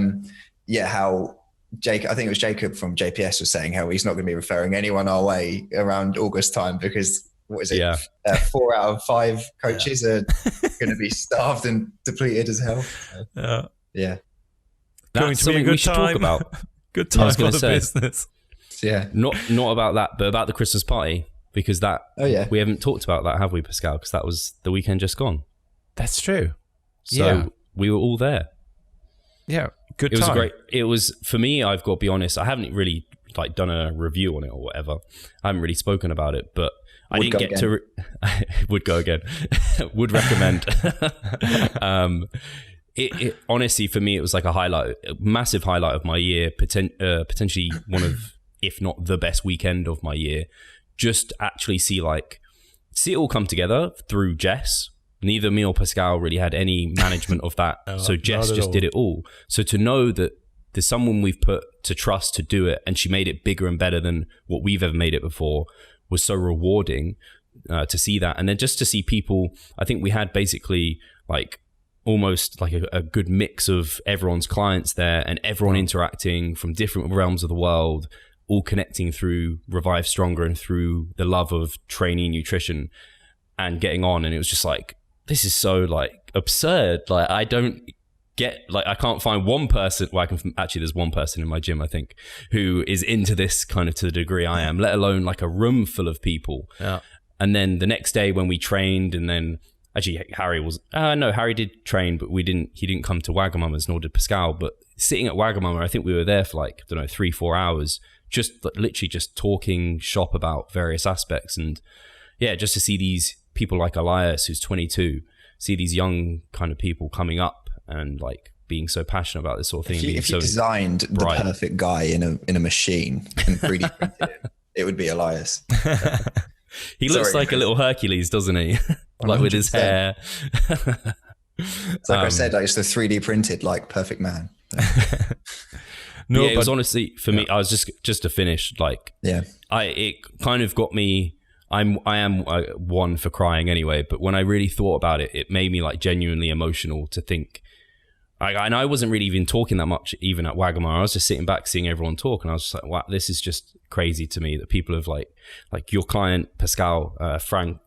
how Jake, I think it was Jacob from JPS was saying how he's not going to be referring anyone our way around August time because what is it? Yeah. 4 out of 5 coaches are going to be starved and depleted as hell. Yeah. That's something we should talk about. Good time for the business. Yeah. Not about that, but about the Christmas party because we haven't talked about that, have we, Pascal? Because that was the weekend just gone. That's true. So we were all there. Yeah. Good it time. Was great. It was, for me, I've got to be honest, I haven't really like done a review on it or whatever. I haven't really spoken about it, but I didn't get to would go again. Would recommend. It honestly, for me, it was like a massive highlight of my year, potentially one of, if not the best weekend of my year. Just actually see it all come together through Jess. Neither me or Pascal really had any management of that. So Jess just did it all. So to know that there's someone we've put to trust to do it and she made it bigger and better than what we've ever made it before was so rewarding to see that. And then just to see people, I think we had basically like almost like a good mix of everyone's clients there and everyone interacting from different realms of the world, all connecting through Revive Stronger and through the love of training, nutrition and getting on. And it was just like, this is so like absurd. Like I don't get, like I can't find one person, well there's one person in my gym I think who is into this kind of to the degree I am, let alone like a room full of people. Yeah. And then the next day when we trained and then actually Harry did train, but he didn't come to Wagamama's nor did Pascal, but sitting at Wagamama, I think we were there for like, I don't know, 3-4 hours, just literally just talking shop about various aspects. And yeah, just to see these people like Elias, who's 22, see these young kind of people coming up and like being so passionate about this sort of thing. If you designed the perfect guy in a machine and 3D printed it would be Elias. He looks like a little Hercules, doesn't he? Like 100%. With his hair. It's like I said, it's the 3D printed like perfect man. No, yeah, it was honestly for me. I was just to finish. Like, it kind of got me. I am one for crying anyway, but when I really thought about it, it made me like genuinely emotional to think. And I wasn't really even talking that much, even at Wagamama. I was just sitting back, seeing everyone talk, and I was just like, "Wow, this is just crazy to me that people have like your client Pascal, Frank.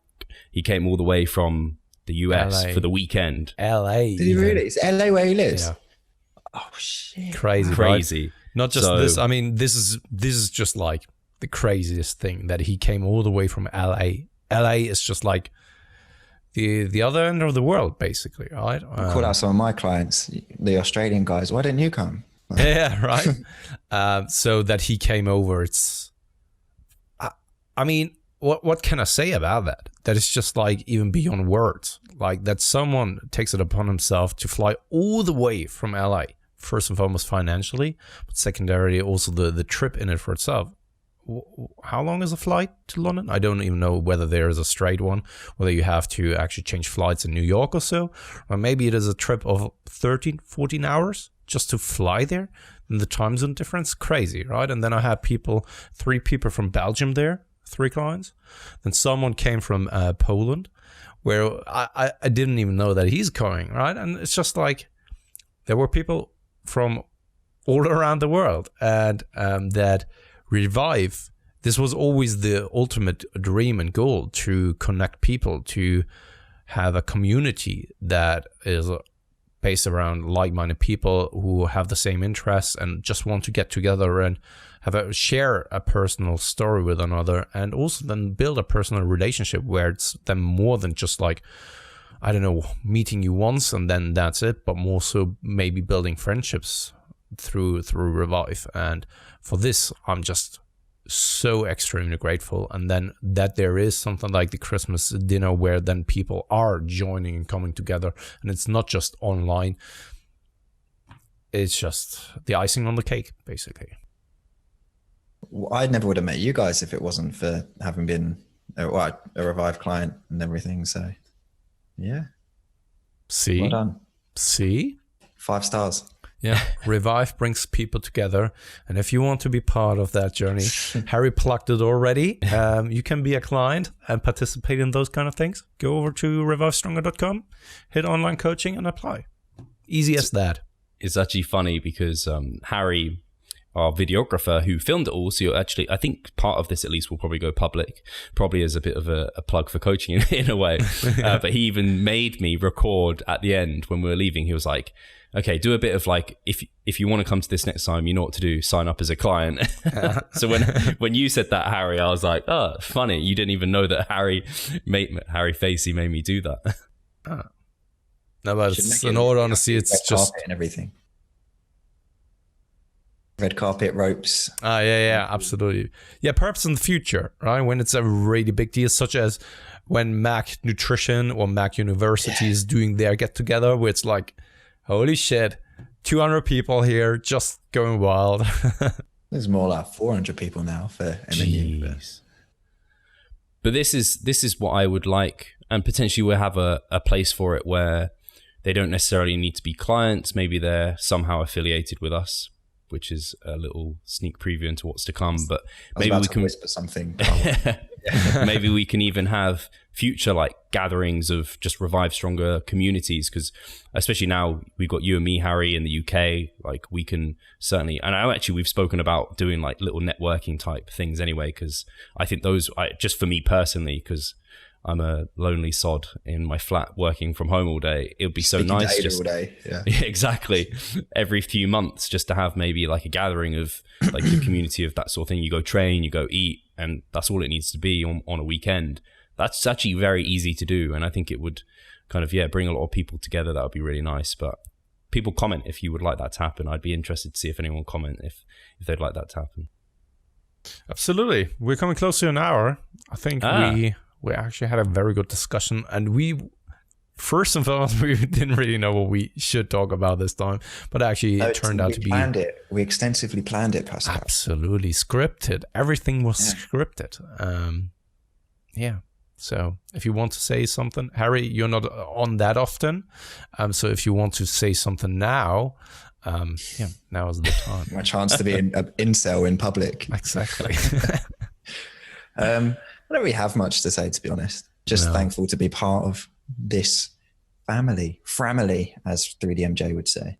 He came all the way from the US LA. For the weekend. LA. Did he really? It's LA where he lives. Yeah. Oh shit! Crazy. Right? Not just this. I mean, this is just like the craziest thing that he came all the way from LA. LA is just like the other end of the world, basically, right? I called out some of my clients, the Australian guys. Why didn't you come? Yeah, right. so that he came over. I mean, what can I say about that? That is just like even beyond words. Like that someone takes it upon himself to fly all the way from LA, first and foremost financially, but secondarily also the trip in it for itself. How long is a flight to London? I don't even know whether there is a straight one, whether you have to actually change flights in New York or so, or maybe it is a trip of 13, 14 hours just to fly there. And the time zone difference, crazy, right? And then I had 3 people from Belgium there, 3 clients. Then someone came from Poland, where I didn't even know that he's going, right? And it's just like there were people from all around the world, and that Revive, this was always the ultimate dream and goal, to connect people, to have a community that is based around like-minded people who have the same interests and just want to get together and share a personal story with another, and also then build a personal relationship where it's then more than just like, I don't know, meeting you once and then that's it, but more so maybe building friendships through Revive. And for this, I'm just so extremely grateful. And then that there is something like the Christmas dinner where then people are joining and coming together, and it's not just online. It's just the icing on the cake, basically. I never would have met you guys if it wasn't for having been a Revive client and everything. So, yeah. See? Well done. See? 5 stars. Yeah, Revive brings people together. And if you want to be part of that journey, Harry plugged it already. You can be a client and participate in those kind of things. Go over to revivestronger.com, hit online coaching and apply. Easy as that. It's actually funny because Harry, our videographer who filmed it all, so actually, I think part of this at least will probably go public, probably as a bit of a plug for coaching in a way. But he even made me record at the end when we were leaving. He was like, okay, do a bit of like, if you want to come to this next time, you know what to do, sign up as a client. So when you said that, Harry, I was like, oh, funny. You didn't even know that Harry Facey made me do that. No, but it's, in all honesty, it's just... and everything. Red carpet, ropes. Yeah, absolutely. Yeah, perhaps in the future, right? When it's a really big deal, such as when Mac Nutrition or Mac University is doing their get-together, where it's like, holy shit, 200 people here just going wild. There's more like 400 people now for MNU. But this is what I would like, and potentially we'll have a place for it where they don't necessarily need to be clients. Maybe they're somehow affiliated with us, which is a little sneak preview into what's to come. But maybe we can whisper something. Maybe we can even have future like gatherings of just Revive Stronger communities, because especially now we've got you and me, Harry, in the UK. Like we can certainly, and we've spoken about doing like little networking type things anyway, because I think those, just for me personally, because I'm a lonely sod in my flat working from home all day. It would be so nice. Just, all day. Yeah. Exactly. Every few months, just to have maybe like a gathering of like the community of that sort of thing. You go train, you go eat, and that's all it needs to be on a weekend. That's actually very easy to do. And I think it would kind of, bring a lot of people together. That would be really nice. But people comment if you would like that to happen. I'd be interested to see if anyone comment if they'd like that to happen. Absolutely. We're coming close to an hour. I think we actually had a very good discussion, and first and foremost, we didn't really know what we should talk about this time, but actually it turned out to be... We extensively planned it, Pascal. Absolutely scripted. Everything was scripted. So if you want to say something, Harry, you're not on that often. So if you want to say something now, now is the time. My chance to be an incel in public. Exactly. I don't really have much to say, to be honest. Just thankful to be part of this family, as 3DMJ would say.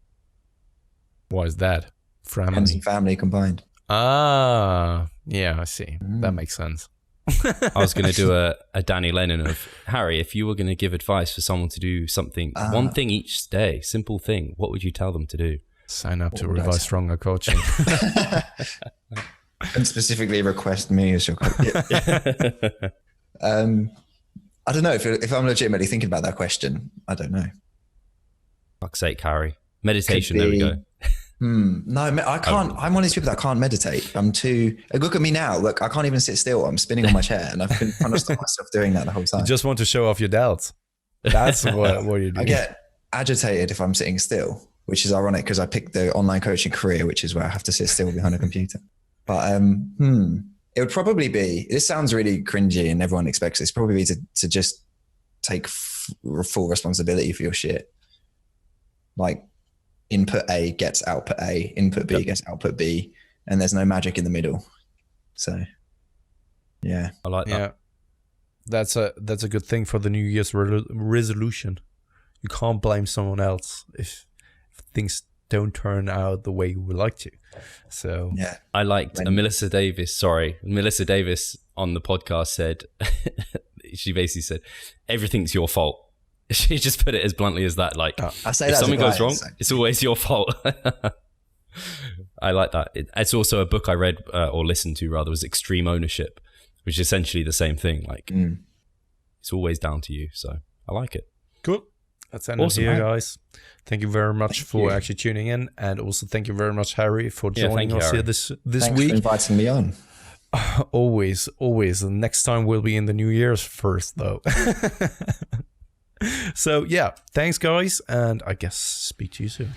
What is that? Friends and family combined. Ah, yeah, I see. That makes sense. I was going to do a Danny Lennon of, Harry, if you were going to give advice for someone to do something, one thing each day, simple thing, what would you tell them to do? Sign up to Revive Stronger Coaching. And specifically request me as your coach. I don't know if I'm legitimately thinking about that question. I don't know. Fuck's sake, Harry. Meditation, there we go. No, I can't. I'm one of these people that can't meditate. I'm too. Look at me now. Look, I can't even sit still. I'm spinning on my chair, and I've been trying to stop myself doing that the whole time. You just want to show off your delts. That's what you're doing. I get agitated if I'm sitting still, which is ironic because I picked the online coaching career, which is where I have to sit still behind a computer. But it would probably be. This sounds really cringy, and everyone expects this. Probably be to just take full responsibility for your shit. Like, input A gets output A, input B gets output B, and there's no magic in the middle. So, yeah, I like that. Yeah, that's a good thing for the New Year's resolution. You can't blame someone else if things don't turn out the way you would like to. So, yeah, I liked Melissa Davis on the podcast said, she basically said, everything's your fault. She just put it as bluntly as that. Like, I say if that something goes wrong, it's always your fault. I like that. It's also a book I read or listened to, rather, was Extreme Ownership, which is essentially the same thing. Like, it's always down to you. So I like it. Cool. That's end awesome, here, guys. Thank you very much for actually tuning in. And also thank you very much, Harry, for joining us here this Thanks week. For inviting me on. Always. The next time will be in the New Year's first, though. So, yeah, thanks, guys. And I guess speak to you soon.